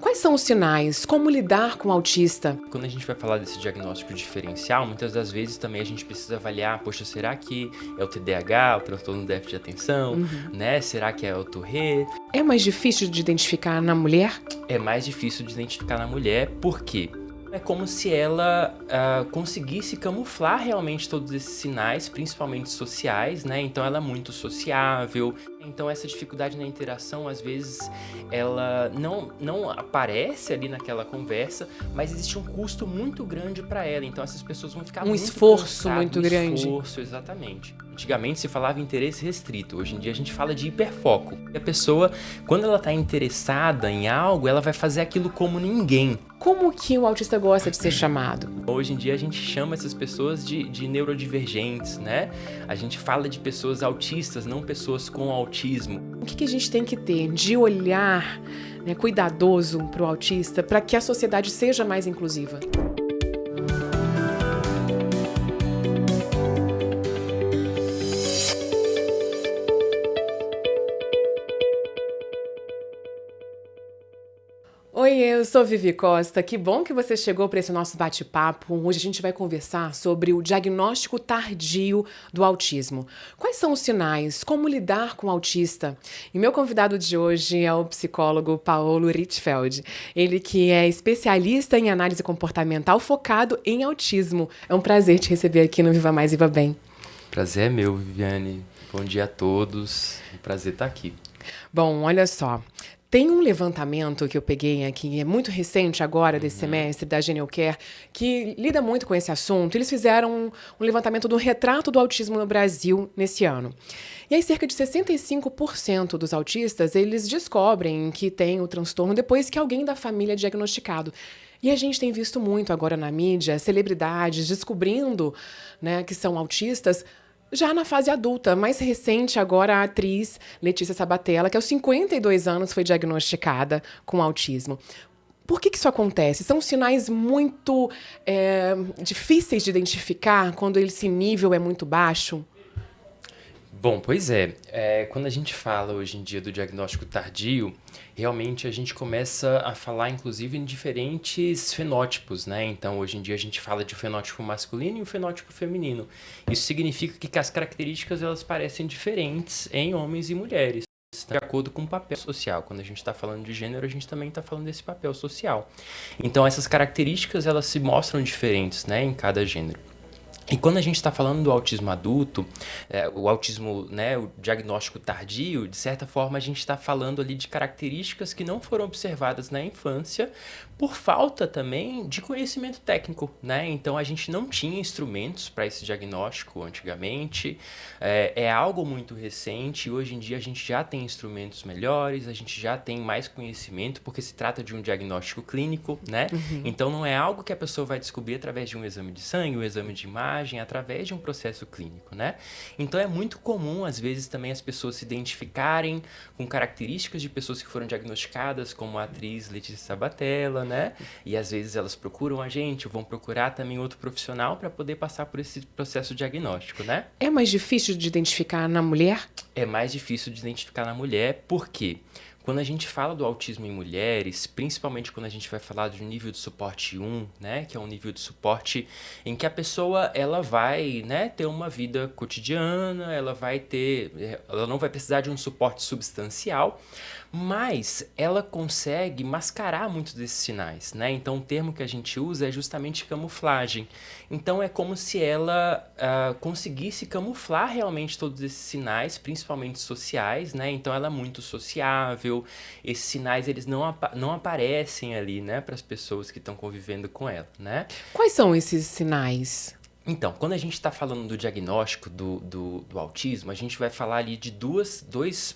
Quais são os sinais? Como lidar com o autista? Quando a gente vai falar desse diagnóstico diferencial, muitas das vezes também a gente precisa avaliar, poxa, será que é o TDAH, o transtorno do déficit de atenção, né? Será que é o Tourette? É mais difícil de identificar na mulher? É mais difícil de identificar na mulher, por quê? É como se ela conseguisse camuflar realmente todos esses sinais, principalmente sociais, né? Então ela é muito sociável. Então essa dificuldade na interação, às vezes, ela não aparece ali naquela conversa, mas existe um custo muito grande para ela. Então essas pessoas vão ficar muito esforço cansadas, muito grande. Esforço, exatamente. Antigamente se falava em interesse restrito, hoje em dia a gente fala de hiperfoco. E a pessoa, quando ela está interessada em algo, ela vai fazer aquilo como ninguém. Como que o autista gosta de ser chamado? Hoje em dia a gente chama essas pessoas de neurodivergentes, né? A gente fala de pessoas autistas, não pessoas com autismo. O que a gente tem que ter de olhar, né, cuidadoso para o autista para que a sociedade seja mais inclusiva? Oi, eu sou Vivi Costa. Que bom que você chegou para esse nosso bate-papo. Hoje a gente vai conversar sobre o diagnóstico tardio do autismo. Quais são os sinais? Como lidar com o autista? E meu convidado de hoje é o psicólogo Paulo Ritfeld. Ele que é especialista em análise comportamental focado em autismo. É um prazer te receber aqui no Viva Mais, Viva Bem. Prazer é meu, Viviane. Bom dia a todos. Um prazer estar aqui. Bom, olha só. Tem um levantamento que eu peguei aqui, é muito recente agora, desse semestre, da GenialCare, que lida muito com esse assunto. Eles fizeram um levantamento do retrato do autismo no Brasil nesse ano. E aí, cerca de 65% dos autistas, eles descobrem que tem o transtorno depois que alguém da família é diagnosticado. E a gente tem visto muito agora na mídia, celebridades descobrindo, né, que são autistas, já na fase adulta. Mais recente, agora, a atriz Letícia Sabatella, que aos 52 anos foi diagnosticada com autismo. Por que isso acontece? São sinais muito difíceis de identificar quando esse nível é muito baixo? Bom, pois é. Quando a gente fala hoje em dia do diagnóstico tardio, realmente a gente começa a falar, inclusive, em diferentes fenótipos, né? Então, hoje em dia a gente fala de fenótipo masculino e o fenótipo feminino. Isso significa que as características elas parecem diferentes em homens e mulheres, de acordo com o papel social. Quando a gente está falando de gênero, a gente também está falando desse papel social. Então, essas características elas se mostram diferentes, né, em cada gênero. E quando a gente está falando do autismo adulto, o autismo, né, o diagnóstico tardio, de certa forma a gente está falando ali de características que não foram observadas na infância por falta também de conhecimento técnico, né? Então a gente não tinha instrumentos para esse diagnóstico antigamente, é algo muito recente e hoje em dia a gente já tem instrumentos melhores, a gente já tem mais conhecimento porque se trata de um diagnóstico clínico, né? Então não é algo que a pessoa vai descobrir através de um exame de sangue, um exame de imagem, através de um processo clínico, né? Então é muito comum, às vezes, também as pessoas se identificarem com características de pessoas que foram diagnosticadas, como a atriz Letícia Sabatella, né? E às vezes elas procuram a gente, ou vão procurar também outro profissional para poder passar por esse processo diagnóstico, né? É mais difícil de identificar na mulher? É mais difícil de identificar na mulher, por quê? Quando a gente fala do autismo em mulheres, principalmente quando a gente vai falar do nível de suporte 1, né, que é um nível de suporte em que a pessoa ela vai, né, ter uma vida cotidiana, ela não vai precisar de um suporte substancial, mas ela consegue mascarar muitos desses sinais, né? Então o termo que a gente usa é justamente camuflagem. Então é como se ela conseguisse camuflar realmente todos esses sinais, principalmente sociais, né? Então ela é muito sociável, esses sinais eles não aparecem ali, né, para as pessoas que estão convivendo com ela, né? Quais são esses sinais? Então, quando a gente está falando do diagnóstico do autismo, a gente vai falar ali de dois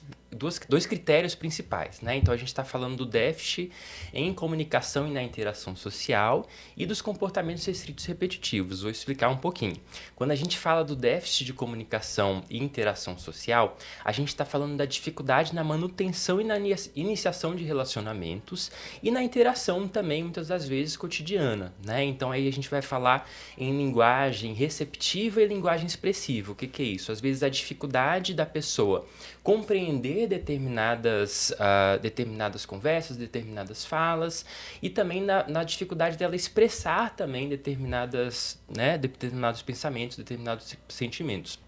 critérios principais, né? Então, a gente está falando do déficit em comunicação e na interação social e dos comportamentos restritos repetitivos. Vou explicar um pouquinho. Quando a gente fala do déficit de comunicação e interação social, a gente está falando da dificuldade na manutenção e na iniciação de relacionamentos e na interação também, muitas das vezes, cotidiana, né? Então, aí a gente vai falar em linguagem receptiva e linguagem expressiva. O que é isso? Às vezes, a dificuldade da pessoa compreender ter determinadas conversas, determinadas falas, e também na dificuldade dela expressar também determinados pensamentos, determinados sentimentos.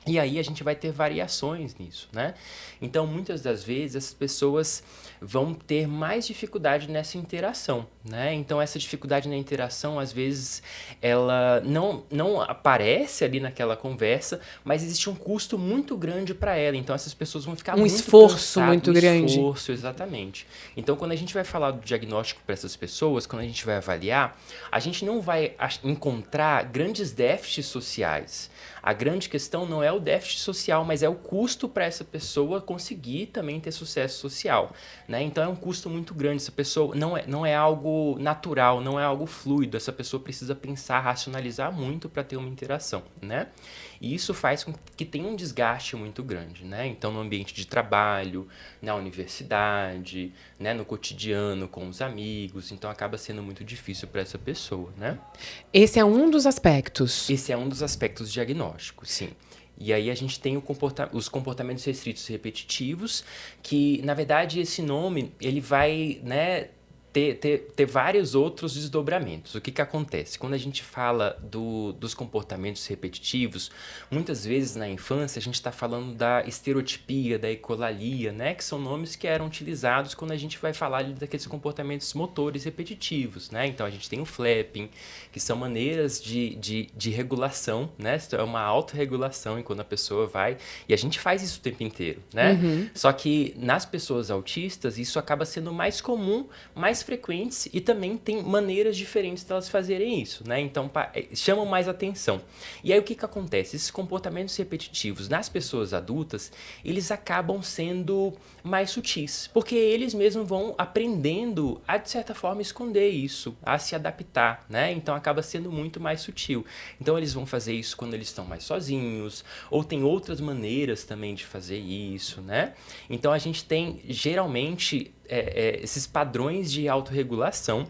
E aí a gente vai ter variações nisso, né? Então, muitas das vezes, as pessoas vão ter mais dificuldade nessa interação, né? Então, essa dificuldade na interação, às vezes, ela não aparece ali naquela conversa, mas existe um custo muito grande para ela. Então, essas pessoas vão ficar muito esforço cansadas, muito grande. Esforço, exatamente. Então, quando a gente vai falar do diagnóstico para essas pessoas, quando a gente vai avaliar, a gente não vai encontrar grandes déficits sociais. A grande questão não é o déficit social, mas é o custo para essa pessoa conseguir também ter sucesso social, né? Então é um custo muito grande. Essa pessoa não é algo natural, não é algo fluido. Essa pessoa precisa pensar, racionalizar muito para ter uma interação, né? E isso faz com que tenha um desgaste muito grande, né? Então, no ambiente de trabalho, na universidade, né? No cotidiano, com os amigos. Então, acaba sendo muito difícil para essa pessoa, né? Esse é um dos aspectos. Esse é um dos aspectos diagnósticos, sim. E aí a gente tem os comportamentos restritos repetitivos, que, na verdade, esse nome, ele vai, né, ter vários outros desdobramentos. O que acontece? Quando a gente fala dos comportamentos repetitivos, muitas vezes na infância a gente está falando da estereotipia, da ecolalia, né? Que são nomes que eram utilizados quando a gente vai falar ali daqueles comportamentos motores repetitivos, né? Então a gente tem o flapping, que são maneiras de regulação, né? É uma autorregulação em quando a pessoa vai... E a gente faz isso o tempo inteiro, né? Uhum. Só que nas pessoas autistas isso acaba sendo mais comum, mais frequentes, e também tem maneiras diferentes delas fazerem isso, né? Então chamam mais atenção. E aí o que acontece? Esses comportamentos repetitivos nas pessoas adultas, eles acabam sendo mais sutis, porque eles mesmos vão aprendendo a, de certa forma, esconder isso, a se adaptar, né? Então acaba sendo muito mais sutil. Então eles vão fazer isso quando eles estão mais sozinhos, ou tem outras maneiras também de fazer isso, né? Então a gente tem, geralmente, esses padrões de autorregulação,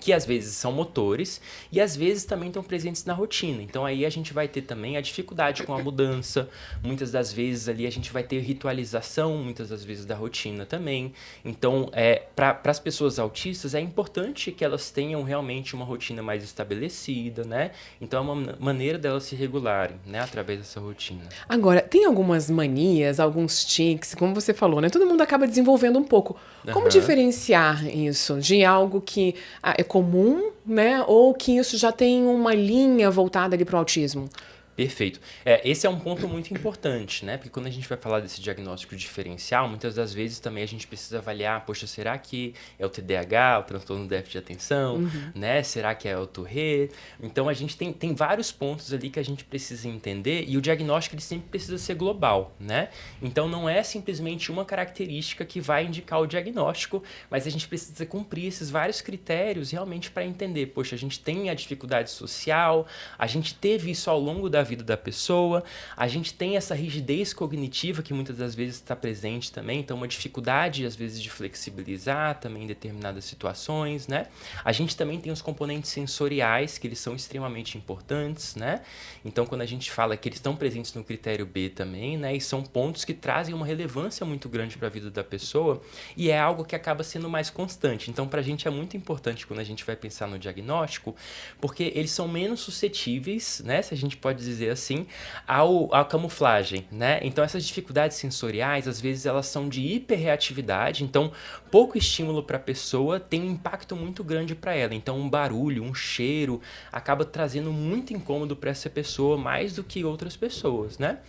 que às vezes são motores e às vezes também estão presentes na rotina. Então aí a gente vai ter também a dificuldade com a mudança, muitas das vezes ali a gente vai ter ritualização, muitas das vezes da rotina também. Então para as pessoas autistas é importante que elas tenham realmente uma rotina mais estabelecida, né? Então é uma maneira delas se regularem, né? Através dessa rotina. Agora, tem algumas manias, alguns tics, como você falou, né? Todo mundo acaba desenvolvendo um pouco. Como diferenciar isso de algo que é comum, né? Ou que isso já tem uma linha voltada ali para o autismo? Perfeito. Esse é um ponto muito importante, né? Porque quando a gente vai falar desse diagnóstico diferencial, muitas das vezes também a gente precisa avaliar, poxa, será que é o TDAH, o transtorno do déficit de atenção, né? Será que é o Tourette? Então a gente tem vários pontos ali que a gente precisa entender, e o diagnóstico ele sempre precisa ser global, né? Então não é simplesmente uma característica que vai indicar o diagnóstico, mas a gente precisa cumprir esses vários critérios realmente para entender, poxa, a gente tem a dificuldade social, a gente teve isso ao longo da vida da pessoa, a gente tem essa rigidez cognitiva que muitas das vezes está presente também, então uma dificuldade às vezes de flexibilizar também em determinadas situações, né? A gente também tem os componentes sensoriais, que eles são extremamente importantes, né? Então quando a gente fala que eles estão presentes no critério B também, né? E são pontos que trazem uma relevância muito grande para a vida da pessoa, e é algo que acaba sendo mais constante. Então pra gente é muito importante quando a gente vai pensar no diagnóstico, porque eles são menos suscetíveis, né? Se a gente pode dizer assim, à camuflagem, né? Então essas dificuldades sensoriais, às vezes elas são de hiperreatividade, então pouco estímulo para a pessoa tem um impacto muito grande para ela. Então um barulho, um cheiro acaba trazendo muito incômodo para essa pessoa mais do que outras pessoas, né?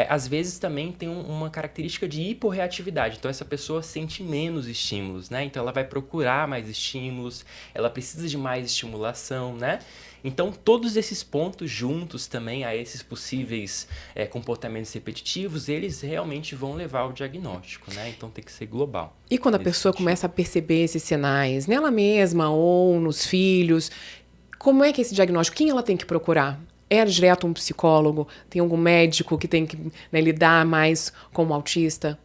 Às vezes também tem uma característica de hiporreatividade, então essa pessoa sente menos estímulos, né? Então ela vai procurar mais estímulos, ela precisa de mais estimulação, né? Então, todos esses pontos juntos também a esses possíveis comportamentos repetitivos, eles realmente vão levar ao diagnóstico, né? Então, tem que ser global. E quando a pessoa começa a perceber esses sinais nela mesma ou nos filhos, como é que é esse diagnóstico? Quem ela tem que procurar? É direto um psicólogo? Tem algum médico que tem que, né, lidar mais com o autista?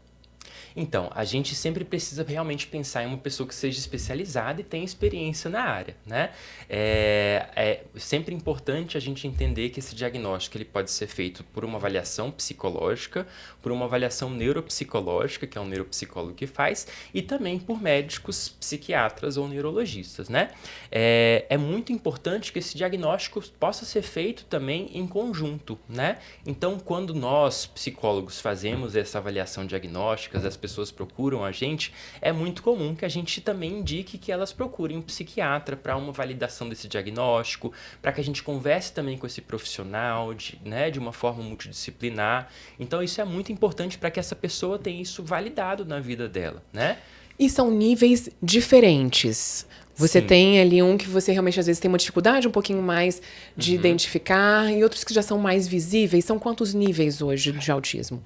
Então, a gente sempre precisa realmente pensar em uma pessoa que seja especializada e tenha experiência na área, né? É sempre importante a gente entender que esse diagnóstico ele pode ser feito por uma avaliação psicológica, por uma avaliação neuropsicológica, que é um neuropsicólogo que faz, e também por médicos, psiquiatras ou neurologistas, né? É muito importante que esse diagnóstico possa ser feito também em conjunto, né? Então, quando nós, psicólogos, fazemos essa avaliação diagnóstica, as pessoas procuram a gente, é muito comum que a gente também indique que elas procurem um psiquiatra para uma validação desse diagnóstico, para que a gente converse também com esse profissional, né, de uma forma multidisciplinar. Então, isso é muito importante para que essa pessoa tenha isso validado na vida dela, né? E são níveis diferentes. Você Sim. tem ali um que você realmente às vezes tem uma dificuldade um pouquinho mais de identificar e outros que já são mais visíveis. São quantos níveis hoje de autismo?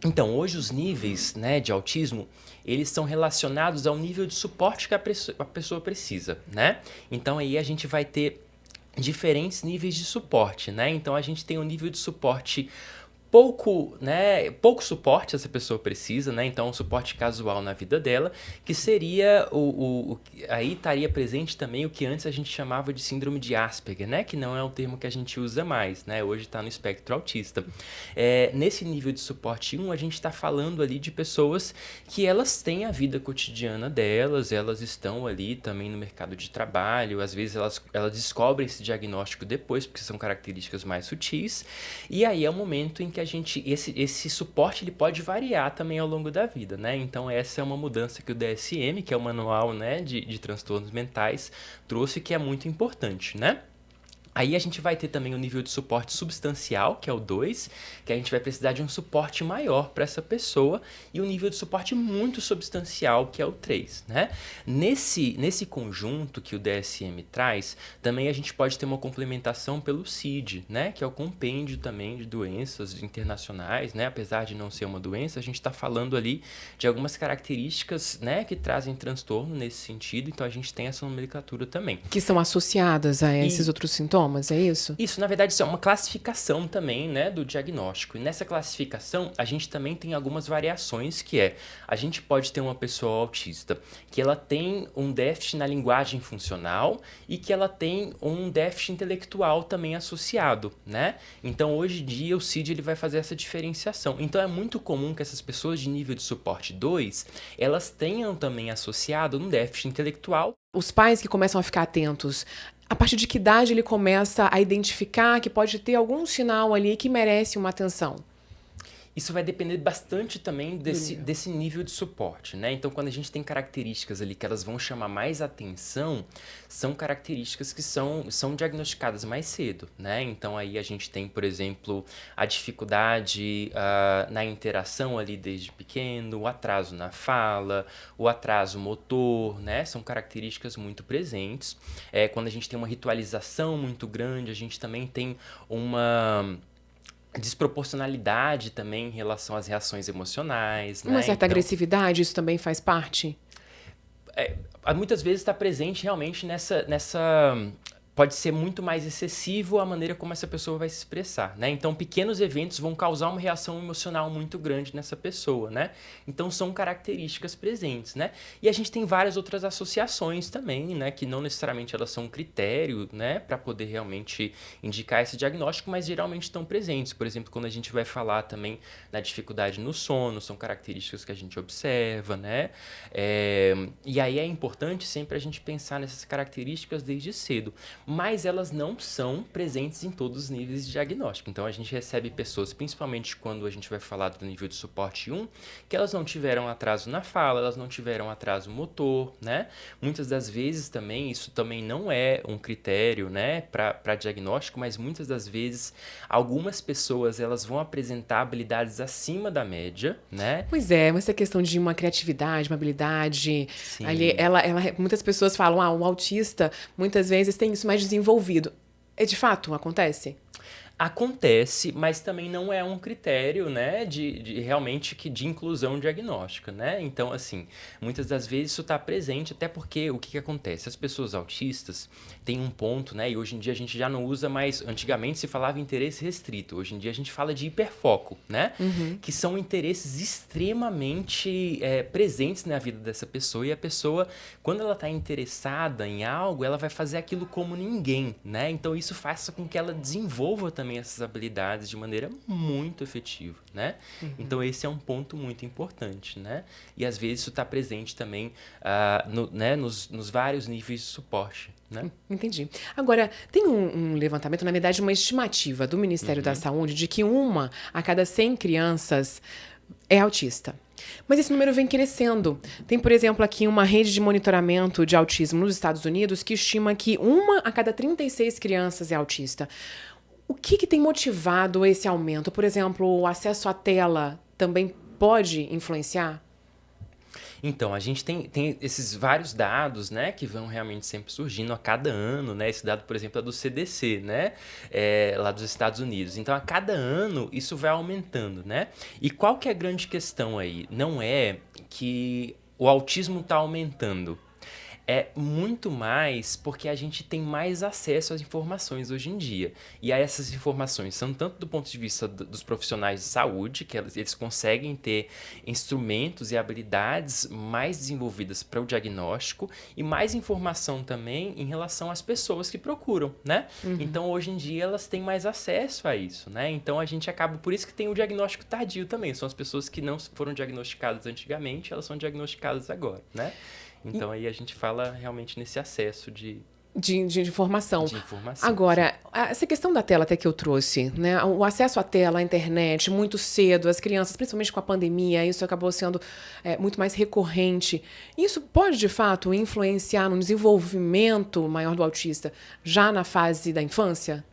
Então, hoje os níveis, né, de autismo, eles são relacionados ao nível de suporte que a pessoa precisa, né? Então, aí a gente vai ter diferentes níveis de suporte, né? Então, a gente tem um nível de suporte pouco suporte essa pessoa precisa, né? Então, um suporte casual na vida dela, que seria aí estaria presente também o que antes a gente chamava de síndrome de Asperger, né? Que não é um termo que a gente usa mais, né? Hoje está no espectro autista. Nesse nível de suporte 1, a gente está falando ali de pessoas que elas têm a vida cotidiana delas, elas estão ali também no mercado de trabalho, às vezes elas descobrem esse diagnóstico depois, porque são características mais sutis, e aí é o momento em que esse suporte ele pode variar também ao longo da vida, né? Então essa é uma mudança que o DSM, que é o manual, né, de transtornos mentais, trouxe, que é muito importante, né? Aí a gente vai ter também o nível de suporte substancial, que é o 2, que a gente vai precisar de um suporte maior para essa pessoa, e o nível de suporte muito substancial, que é o 3, né? Nesse conjunto que o DSM traz, também a gente pode ter uma complementação pelo CID, né? Que é o compêndio também de doenças internacionais, né? Apesar de não ser uma doença, a gente está falando ali de algumas características, né, que trazem transtorno nesse sentido, então a gente tem essa nomenclatura também. Que são associadas a esses outros sintomas, é isso? Isso, na verdade, isso é uma classificação também, né, do diagnóstico. E nessa classificação, a gente também tem algumas variações, que a gente pode ter uma pessoa autista que ela tem um déficit na linguagem funcional e que ela tem um déficit intelectual também associado, né? Então, hoje em dia, o CID ele vai fazer essa diferenciação. Então, é muito comum que essas pessoas de nível de suporte 2, elas tenham também associado um déficit intelectual. Os pais que começam a ficar atentos, a partir de que idade ele começa a identificar que pode ter algum sinal ali que merece uma atenção? Isso vai depender bastante também desse nível de suporte, né? Então, quando a gente tem características ali que elas vão chamar mais atenção, são características que são diagnosticadas mais cedo, né? Então, aí a gente tem, por exemplo, a dificuldade na interação ali desde pequeno, o atraso na fala, o atraso motor, né? São características muito presentes. Quando a gente tem uma ritualização muito grande, a gente também tem uma desproporcionalidade também em relação às reações emocionais, né? Uma certa Então, agressividade, isso também faz parte? muitas vezes está presente realmente nessa pode ser muito mais excessivo a maneira como essa pessoa vai se expressar, né? Então, pequenos eventos vão causar uma reação emocional muito grande nessa pessoa, né? Então, são características presentes, né? E a gente tem várias outras associações também, né? Que não necessariamente elas são um critério, né? Para poder realmente indicar esse diagnóstico, mas geralmente estão presentes. Por exemplo, quando a gente vai falar também na dificuldade no sono, são características que a gente observa, né? E aí é importante sempre a gente pensar nessas características desde cedo. Mas elas não são presentes em todos os níveis de diagnóstico. Então, a gente recebe pessoas, principalmente quando a gente vai falar do nível de suporte 1, que elas não tiveram atraso na fala, elas não tiveram atraso motor, né? Muitas das vezes também, isso também não é um critério, né, para diagnóstico, mas muitas das vezes, algumas pessoas, elas vão apresentar habilidades acima da média, né? Pois é, essa questão de uma criatividade, uma habilidade. Sim. Ali, muitas pessoas falam, o autista muitas vezes tem isso mais desenvolvido. De fato, acontece? Acontece, mas também não é um critério, né, de realmente de inclusão diagnóstica, né? Então, assim, muitas das vezes isso está presente, até porque o que acontece? As pessoas autistas têm um ponto, né, e hoje em dia a gente já não usa mais, antigamente se falava interesse restrito, hoje em dia a gente fala de hiperfoco, né? Que são interesses extremamente presentes na vida dessa pessoa, e a pessoa, quando ela está interessada em algo, ela vai fazer aquilo como ninguém, né? Então isso faz com que ela desenvolva também essas habilidades de maneira muito efetiva, né? Então esse é um ponto muito importante, né? E às vezes isso está presente também nos vários níveis de suporte, né? Entendi. Agora, tem um levantamento, na verdade, uma estimativa do Ministério da Saúde de que 1 a cada 100 crianças é autista. Mas esse número vem crescendo. Tem, por exemplo, aqui uma rede de monitoramento de autismo nos Estados Unidos que estima que 1 a cada 36 crianças é autista. O que tem motivado esse aumento? Por exemplo, o acesso à tela também pode influenciar? Então, a gente tem esses vários dados, né, que vão realmente sempre surgindo a cada ano, né? Esse dado, por exemplo, é do CDC, né? Lá dos Estados Unidos. Então, a cada ano, isso vai aumentando, né? E qual que é a grande questão aí? Não é que o autismo está aumentando. É muito mais porque a gente tem mais acesso às informações hoje em dia. E aí essas informações são tanto do ponto de vista dos profissionais de saúde, que eles conseguem ter instrumentos e habilidades mais desenvolvidas para o diagnóstico, e mais informação também em relação às pessoas que procuram, né? Então, hoje em dia, elas têm mais acesso a isso, né? Então, a gente acaba... Por isso que tem o diagnóstico tardio também. São as pessoas que não foram diagnosticadas antigamente, elas são diagnosticadas agora, né? Então, aí a gente fala realmente nesse acesso de informação. informação. Agora, essa questão da tela até que eu trouxe, né? O acesso à tela, à internet, muito cedo, as crianças, principalmente com a pandemia, isso acabou sendo muito mais recorrente. Isso pode, de fato, influenciar no desenvolvimento maior do autista já na fase da infância?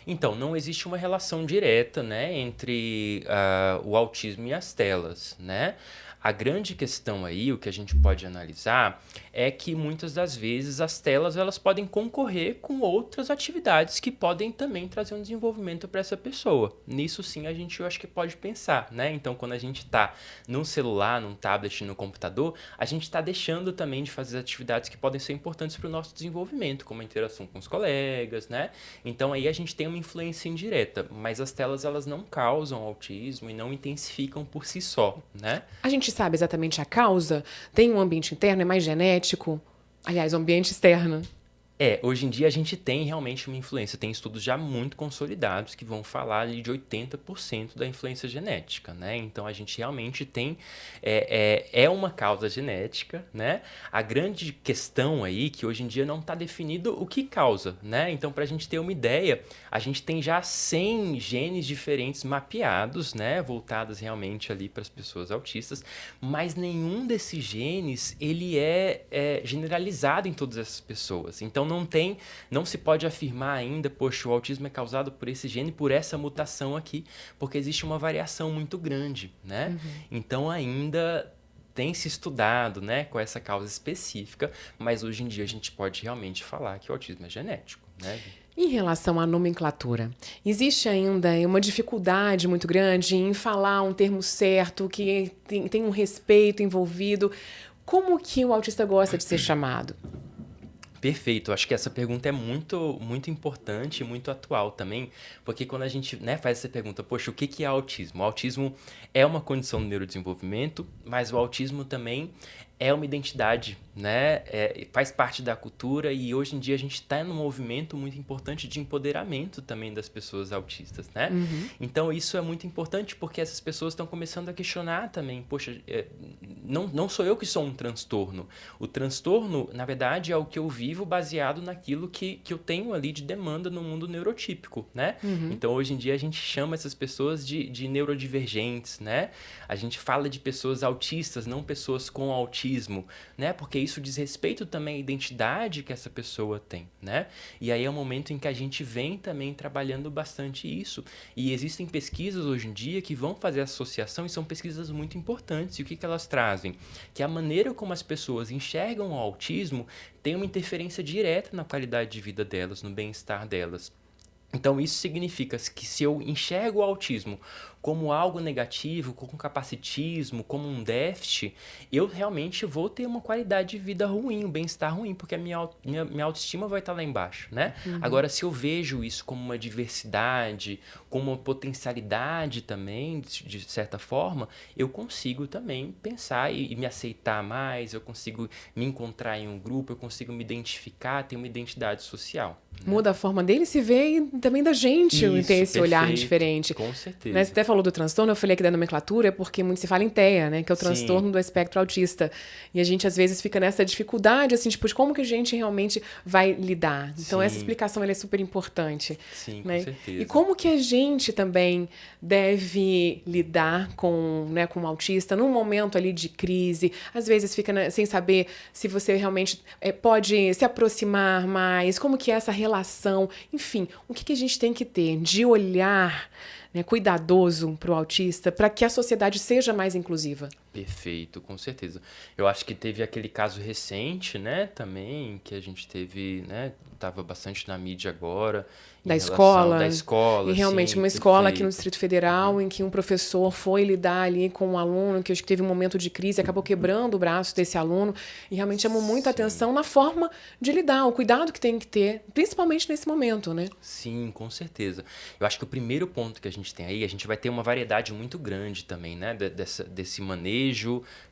Então, não existe uma relação direta, né, entre o autismo e as telas, né? A grande questão aí, o que a gente pode analisar, é que muitas das vezes as telas elas podem concorrer com outras atividades que podem também trazer um desenvolvimento para essa pessoa. Nisso sim a gente eu acho que pode pensar, né? Então, quando a gente está num celular, num tablet, no computador, a gente está deixando também de fazer atividades que podem ser importantes para o nosso desenvolvimento, como a interação com os colegas, né? Então aí a gente tem uma influência indireta, mas as telas elas não causam autismo e não intensificam por si só, né? A gente sabe exatamente a causa? Tem um ambiente interno, é mais genético? Aliás, um ambiente externo. Hoje em dia a gente tem realmente uma influência, tem estudos já muito consolidados que vão falar ali de 80% da influência genética, né? Então a gente realmente tem, uma causa genética, né? A grande questão aí que hoje em dia não está definido o que causa, né? Então para a gente ter uma ideia, a gente tem já 100 genes diferentes mapeados, né? Voltados realmente ali para as pessoas autistas, mas nenhum desses genes ele é generalizado em todas essas pessoas. Então não se pode afirmar ainda, poxa, o autismo é causado por esse gene, por essa mutação aqui, porque existe uma variação muito grande, né? Então ainda tem se estudado, né, com essa causa específica, mas hoje em dia a gente pode realmente falar que o autismo é genético, né? Em relação à nomenclatura, existe ainda uma dificuldade muito grande em falar um termo certo, que tem um respeito envolvido. Como que o autista gosta de ser chamado? Perfeito, acho que essa pergunta é muito, muito importante e muito atual também, porque quando a gente, né, faz essa pergunta, poxa, o que é autismo? O autismo é uma condição do neurodesenvolvimento, mas o autismo também é uma identidade, né? Faz parte da cultura, e hoje em dia a gente está num movimento muito importante de empoderamento também das pessoas autistas, né? Então isso é muito importante porque essas pessoas estão começando a questionar também, poxa, não sou eu que sou um transtorno. O transtorno, na verdade, é o que eu vivo baseado naquilo que eu tenho ali de demanda no mundo neurotípico, né? Então hoje em dia a gente chama essas pessoas de neurodivergentes, né? A gente fala de pessoas autistas, não pessoas com autismo, né? Porque isso diz respeito também à identidade que essa pessoa tem, né? E aí é um momento em que a gente vem também trabalhando bastante isso. E existem pesquisas hoje em dia que vão fazer associação, e são pesquisas muito importantes. E o que elas trazem? Que a maneira como as pessoas enxergam o autismo tem uma interferência direta na qualidade de vida delas, no bem-estar delas. Então, isso significa que se eu enxergo o autismo como algo negativo, como um capacitismo, como um déficit, eu realmente vou ter uma qualidade de vida ruim, um bem-estar ruim, porque a minha autoestima vai estar lá embaixo, né? Agora, se eu vejo isso como uma diversidade, como uma potencialidade também, de certa forma, eu consigo também pensar e me aceitar mais, eu consigo me encontrar em um grupo, eu consigo me identificar, ter uma identidade social. Muda a forma dele se ver e também da gente ter esse olhar perfeito, diferente. com certeza. Né? Você até falou do transtorno, eu falei aqui da nomenclatura, porque muito se fala em TEA, né? Que é o Sim. transtorno do espectro autista. E a gente, às vezes, fica nessa dificuldade, assim, tipo, de como que a gente realmente vai lidar. Então, Sim. essa explicação ela é super importante. Sim, né? com certeza. E como que a gente também deve lidar com, né, com o autista num momento ali de crise? Às vezes fica, né, sem saber se você realmente pode se aproximar mais, como que é essa relação. Enfim, o que a gente tem que ter de olhar, né, cuidadoso para o autista, para que a sociedade seja mais inclusiva. Perfeito, com certeza. Eu acho que teve aquele caso recente, né, também, que a gente teve, né, tava bastante na mídia agora. Da escola. Da escola, e realmente sim, uma escola perfeito. aqui no Distrito Federal, em que um professor foi lidar ali com um aluno que acho que teve um momento de crise, acabou quebrando o braço desse aluno, e realmente chamou muita atenção na forma de lidar, o cuidado que tem que ter, principalmente nesse momento, né? Sim, com certeza. Eu acho que o primeiro ponto que a gente tem aí, a gente vai ter uma variedade muito grande também, né, desse manejo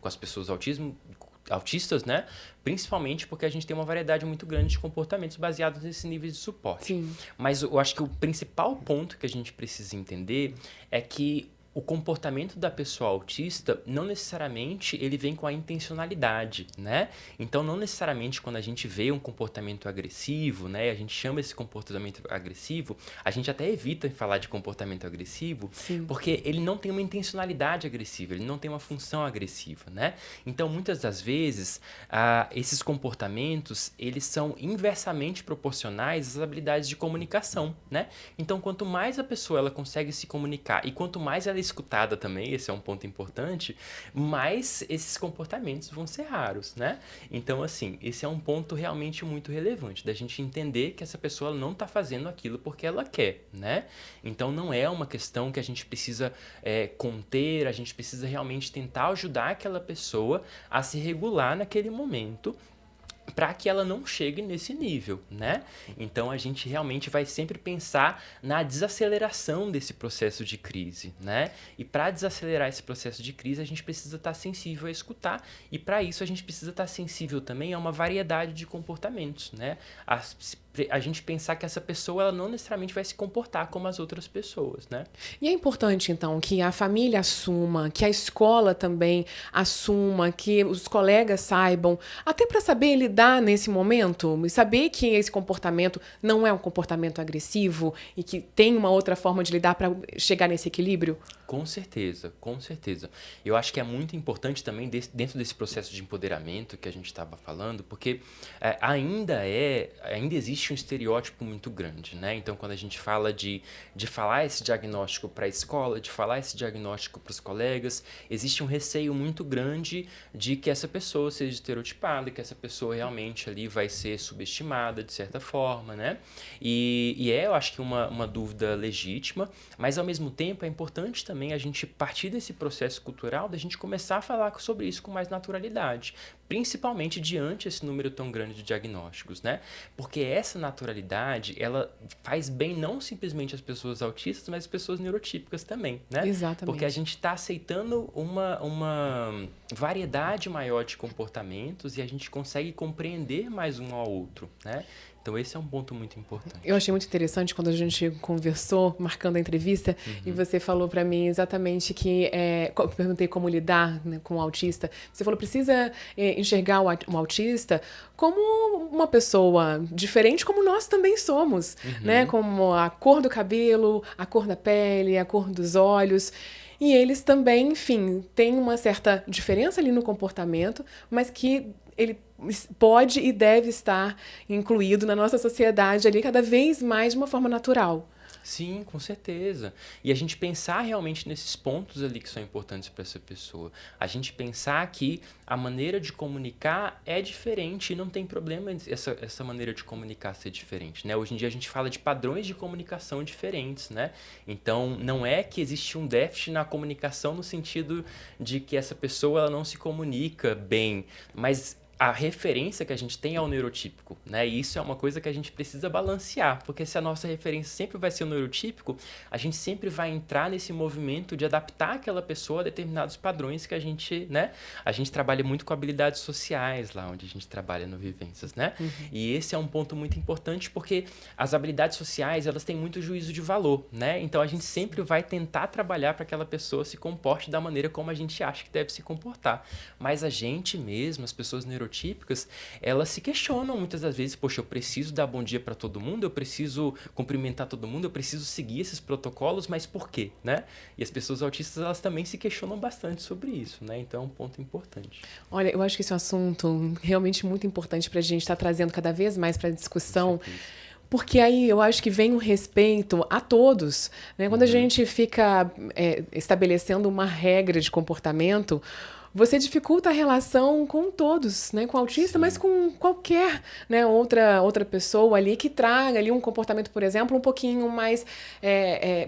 com as pessoas autistas, né? Principalmente porque a gente tem uma variedade muito grande de comportamentos baseados nesse nível de suporte. Sim. Mas eu acho que o principal ponto que a gente precisa entender é que o comportamento da pessoa autista não necessariamente ele vem com a intencionalidade, né? Então, não necessariamente quando a gente vê um comportamento agressivo, né? A gente chama esse comportamento agressivo, a gente até evita falar de comportamento agressivo, Sim. porque ele não tem uma intencionalidade agressiva, ele não tem uma função agressiva, né? Então, muitas das vezes, esses comportamentos, eles são inversamente proporcionais às habilidades de comunicação, né? Então, quanto mais a pessoa ela consegue se comunicar e quanto mais ela é escutada também, esse é um ponto importante, mais esses comportamentos vão ser raros, né? Então, assim, esse é um ponto realmente muito relevante, da gente entender que essa pessoa não está fazendo aquilo porque ela quer, né? Então, não é uma questão que a gente precisa conter, a gente precisa realmente tentar ajudar aquela pessoa a se regular naquele momento, para que ela não chegue nesse nível, né? Então, a gente realmente vai sempre pensar na desaceleração desse processo de crise, né? E para desacelerar esse processo de crise, a gente precisa estar sensível a escutar, e para isso a gente precisa estar sensível também a uma variedade de comportamentos, né? A gente pensar que essa pessoa ela não necessariamente vai se comportar como as outras pessoas, né? E é importante, então, que a família assuma, que a escola também assuma, que os colegas saibam, até para saber lidar nesse momento, e saber que esse comportamento não é um comportamento agressivo e que tem uma outra forma de lidar para chegar nesse equilíbrio. Com certeza, com certeza. Eu acho que é muito importante também dentro desse processo de empoderamento que a gente estava falando, porque ainda existe um estereótipo muito grande, né? Então, quando a gente fala de falar esse diagnóstico para a escola, de falar esse diagnóstico para os colegas, existe um receio muito grande de que essa pessoa seja estereotipada, que essa pessoa realmente ali vai ser subestimada de certa forma, né? Eu acho que uma dúvida legítima, mas ao mesmo tempo é importante também a gente partir desse processo cultural, da gente começar a falar sobre isso com mais naturalidade, principalmente diante desse número tão grande de diagnósticos, né? Porque essa naturalidade, ela faz bem não simplesmente às pessoas autistas, mas às pessoas neurotípicas também, né? Exatamente. Porque a gente está aceitando uma variedade maior de comportamentos e a gente consegue compreender mais um ao outro, né? Então, esse é um ponto muito importante. Eu achei muito interessante quando a gente conversou, marcando a entrevista, e você falou para mim exatamente que... eu perguntei como lidar, né, com o autista. Você falou, precisa enxergar o autista como uma pessoa diferente, como nós também somos, né? Como a cor do cabelo, a cor da pele, a cor dos olhos... E eles também, enfim, têm uma certa diferença ali no comportamento, mas que ele pode e deve estar incluído na nossa sociedade ali cada vez mais de uma forma natural. Sim, com certeza. E a gente pensar realmente nesses pontos ali que são importantes para essa pessoa. A gente pensar que a maneira de comunicar é diferente e não tem problema essa maneira de comunicar ser diferente, né? Hoje em dia a gente fala de padrões de comunicação diferentes, né? Então, não é que existe um déficit na comunicação no sentido de que essa pessoa ela não se comunica bem, mas a referência que a gente tem é o neurotípico, né? E isso é uma coisa que a gente precisa balancear, porque se a nossa referência sempre vai ser o neurotípico, a gente sempre vai entrar nesse movimento de adaptar aquela pessoa a determinados padrões que a gente, né? A gente trabalha muito com habilidades sociais lá onde a gente trabalha no Vivências, né? E esse é um ponto muito importante porque as habilidades sociais, elas têm muito juízo de valor, né? Então a gente sempre vai tentar trabalhar para que aquela pessoa se comporte da maneira como a gente acha que deve se comportar. Mas a gente mesmo, as pessoas neurotípicas, elas se questionam muitas das vezes, poxa, eu preciso dar bom dia para todo mundo, eu preciso cumprimentar todo mundo, eu preciso seguir esses protocolos, mas por quê, né? E as pessoas autistas, elas também se questionam bastante sobre isso, né? Então é um ponto importante. Olha, eu acho que esse é um assunto realmente muito importante para a gente estar trazendo cada vez mais para a discussão. Porque aí eu acho que vem um respeito a todos, né? Quando a gente fica estabelecendo uma regra de comportamento, você dificulta a relação com todos, né? Com o autista, mas com qualquer, né, outra pessoa ali que traga ali um comportamento, por exemplo, um pouquinho mais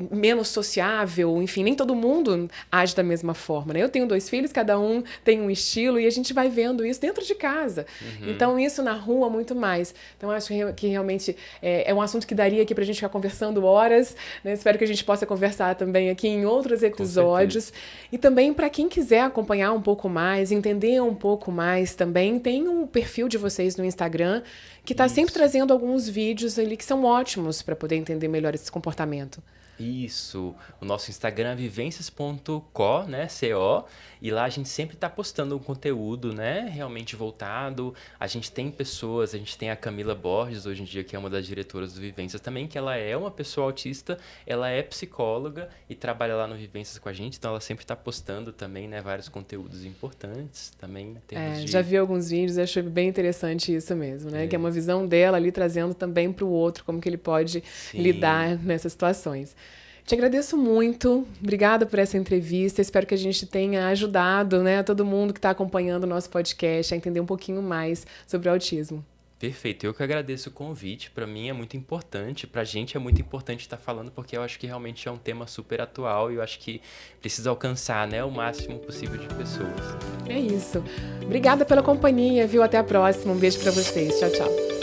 menos sociável. Enfim, nem todo mundo age da mesma forma, né? Eu tenho 2 filhos, cada um tem um estilo e a gente vai vendo isso dentro de casa. Então, isso na rua muito mais. Então, acho que realmente é um assunto que daria aqui pra gente ficar conversando horas, né? Espero que a gente possa conversar também aqui em outros episódios. E também para quem quiser acompanhar um pouco mais, entender um pouco mais também, tem um perfil de vocês no Instagram que está sempre trazendo alguns vídeos ali que são ótimos para poder entender melhor esse comportamento. Isso, o nosso Instagram é vivências.co, né, CO, e lá a gente sempre está postando um conteúdo, né, realmente voltado. A gente tem pessoas, a gente tem a Camila Borges, hoje em dia, que é uma das diretoras do Vivências também, que ela é uma pessoa autista, ela é psicóloga e trabalha lá no Vivências com a gente, então ela sempre está postando também, né, vários conteúdos importantes, também Já vi alguns vídeos, achei bem interessante isso mesmo, né, que é uma visão dela ali trazendo também para o outro, como que ele pode lidar nessas situações. Te agradeço muito, obrigada por essa entrevista, espero que a gente tenha ajudado, né, todo mundo que está acompanhando o nosso podcast a entender um pouquinho mais sobre o autismo. Perfeito, eu que agradeço o convite, para mim é muito importante, pra gente é muito importante estar falando, porque eu acho que realmente é um tema super atual e eu acho que precisa alcançar, né, o máximo possível de pessoas. É isso, obrigada pela companhia, viu? Até a próxima, um beijo para vocês, tchau, tchau.